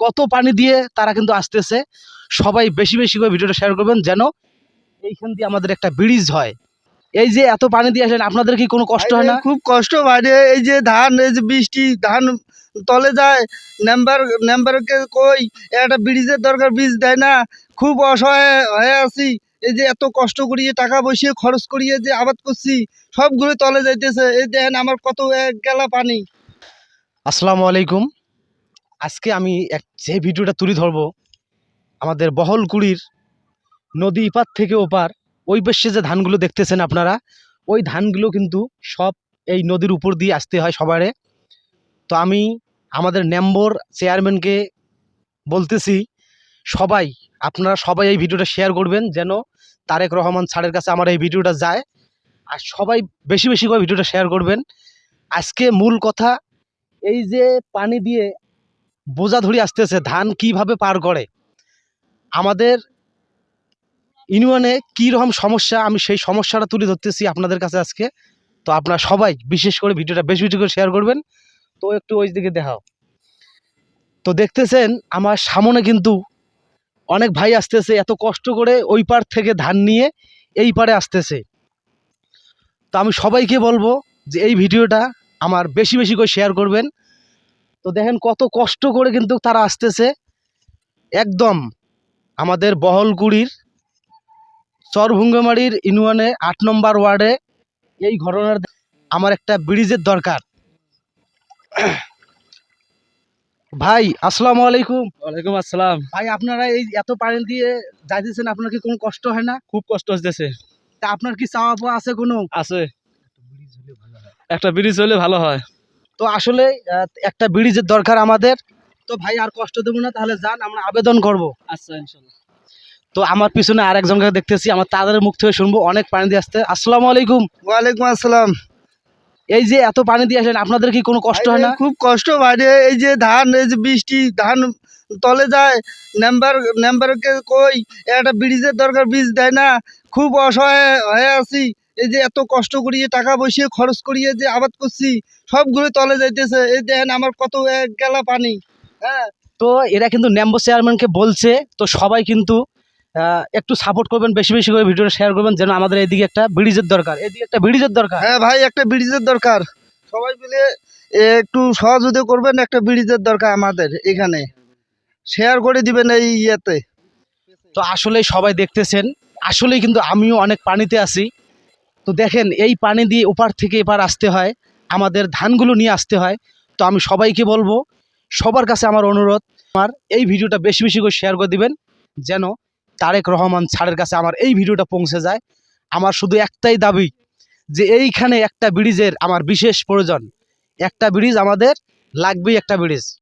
কত পানি দিয়ে তারা কিন্তু আসতেছে। সবাই বেশি বেশি করে ভিডিওটা শেয়ার করবেন যেন এইখান দিয়ে আমাদের একটা ব্রিজ হয়। এই যে এত পানি দিয়ে আসেন, আপনাদের কি কোনো কষ্ট হয় না? খুব কষ্ট ভাই, এই যে ধান, এই যে বৃষ্টি, ধান তলে যায়। নেম্বারকে কই একটা ব্রিজের দরকার, ব্রিজ দেয় না। খুব অসহায় হয়ে আছি। এই যে এত কষ্ট করিয়ে টাকা বসিয়ে খরচ করিয়ে যে আবাদ করছি, সবগুলো তলে যাইতেছে। এই দেখেন আমার কত এক গেলা পানি। আসসালামু আলাইকুম। আজকে আমি যে ভিডিওটা তুলে ধরবো, আমাদের বহলকুড়ির নদী এপার থেকে ওপার ওই পাশে যে ধানগুলো দেখতেছেন আপনারা, ওই ধানগুলো কিন্তু সব এই নদীর উপর দিয়ে আসতে হয় সবারে। তো আমি আমাদের নেম্বর চেয়ারম্যানকে বলতেছি, আপনারা সবাই এই ভিডিওটা শেয়ার করবেন যেন তারেক রহমান স্যারের কাছে আমার এই ভিডিওটা যায়। আর সবাই বেশি বেশি করে ভিডিওটা শেয়ার করবেন। আজকে মূল কথা, এই যে পানি দিয়ে বোঝা ধরে আসতেছে, ধান কিভাবে পার করে, আমাদের ইউনিয়নে কী রকম সমস্যা, আমি সেই সমস্যাটা তুলে ধরতেছি আপনাদের কাছে আজকে। তো আপনারা সবাই বিশেষ করে ভিডিওটা বেশি বেশি করে শেয়ার করবেন। তো একটু ওই দিকে দেখাও। তো দেখতেছেন আমার সামনে কিন্তু অনেক ভাই আসতেছে, এত কষ্ট করে ওই পার থেকে ধান নিয়ে এই পারে আসতেছে। তো আমি সবাইকে বলবো যে এই ভিডিওটা আমার বেশি বেশি করে শেয়ার করবেন। তো দেখেন কত কষ্ট করে কিন্তু তারা আসতেছে, একদম আমাদের বহলকুড়ির চরভুঙ্গামারির ইউনিয়নে ৮ নম্বর ওয়ার্ডে এই ঘটনার। আমার একটা ব্রিজের দরকার। ভাই আসসালামু আলাইকুম। ওয়ালাইকুম আসসালাম। ভাই আপনারা এই এত পানি দিয়ে যাইতেছেন, আপনার কি কোনো কষ্ট হয় না? খুব কষ্ট হচ্ছে। তা আপনার কি চাওয়া পাওয়া আছে কোনো? আছে, একটা ব্রিজ হলে ভালো হয়। তো আসলে একটা ব্রিজের দরকার আমাদের। তো ভাই আর কষ্ট দেবো না, তাহলে যান আমরা আবেদন করব। আচ্ছা, ইনশাল্লাহ। তো আমার পিছনে আরেকজনকে দেখতেছি, আমার তাদের মুখ থেকে শুনবো অনেক পানি দিয়ে আসতে। আসসালামু আলাইকুম। ওয়ালাইকুম আসসালাম। এই যে এত পানি দিয়ে আসেন, আপনাদের কি কোনো কষ্ট হয় না? খুব কষ্ট ভাই, এই যে ধান, এই যে বৃষ্টি, ধান তলে যায়। নেম্বারকে কই একটা ব্রিজের দরকার, ব্রিজ দেয় না। খুব অসহায় হয়ে আছি। এই যে এত কষ্ট করিয়ে টাকা বসিয়ে খরচ করিয়ে যে আবাদ করছি, সবগুলো তলে যাইতেছে। এই দেখেন আমার কত এক গেলা পানি। হ্যাঁ, তো এরা কিন্তু নেম্বর চেয়ারম্যানকে বলছে, তো সবাই কিন্তু একটু সাপোর্ট করবেন, বেশি বেশি করে ভিডিওটা শেয়ার করবেন যেন আমাদের এদিকে একটা ব্রিজের দরকার, এদিকে একটা ব্রিজের দরকার। হ্যাঁ ভাই, একটা ব্রিজের দরকার। সবাই মিলে একটু সহযোগিতা করবেন, একটা ব্রিজের দরকার আমাদের এখানে। শেয়ার করে দিবেন এই ইয়েতে। তো আসলে সবাই দেখতেছেন, আসলেই কিন্তু আমিও অনেক পানিতে আছি। তো দেখেন এই পানি দিয়ে ওপার থেকে এপার আসতে হয়, আমাদের ধানগুলো নিয়ে আসতে হয়। তো আমি সবাইকে বলবো, সবার কাছে আমার অনুরোধ, আমার এই ভিডিওটা বেশি বেশি করে শেয়ার করে দিবেন যেন তারেক রহমান স্যারের কাছে আমার এই ভিডিওটা পৌঁছে যায়। আমার শুধু একটাই দাবি, যে এইখানে একটা ব্রিজের আমার বিশেষ প্রয়োজন। একটা ব্রিজ আমাদের লাগবেই, একটা ব্রিজ।